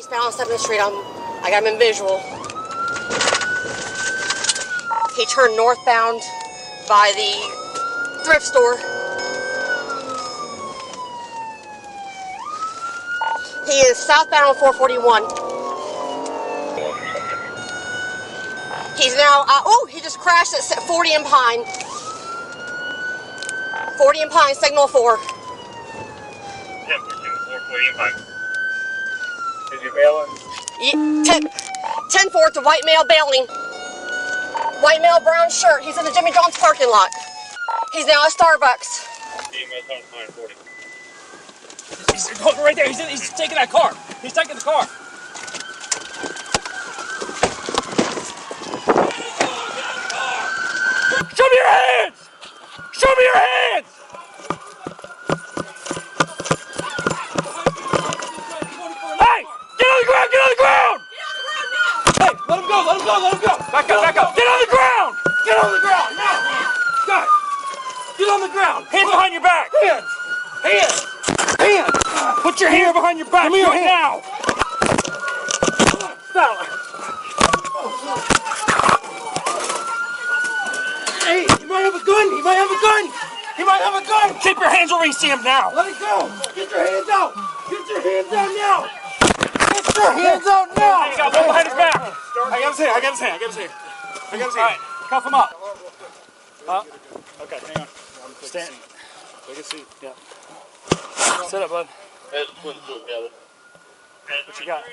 eastbound on 7th Street. I got him in visual. He turned northbound by the thrift store. He is southbound on 441. He's now, he just crashed at 40 and Pine. 40 and Pine, signal 4. Yeah, signal 4, 40 and Pine. Is he bailing? 10-4 to white male bailing. White male, brown shirt. He's in the Jimmy John's parking lot. He's now at Starbucks. He's right there. He's taking that car. He's taking the car. Show me your hands! Show me your hands! Hey! Get on the ground! Get on the ground! Hey! Let him go! Let him go! Let him go! Back up! Back up! Get on the ground! Get on the ground! Now! Guys! Get on the ground! Hands behind your back! Hands! Hands! Hands! Put your hand behind your back! Give me your hand now! Stop! Hey, he might have a gun! He might have a gun! He might have a gun! Keep your hands where we see him now! Let it go! Get your hands out! Get your hands out now! Get your hands out now! Hey, you got one behind his back! I got his hand! I got his hand! I got his hand! I got his hand! Alright, cuff him up! Okay, hang on. Stand. Take a seat. Yeah. Sit up, bud. What you got?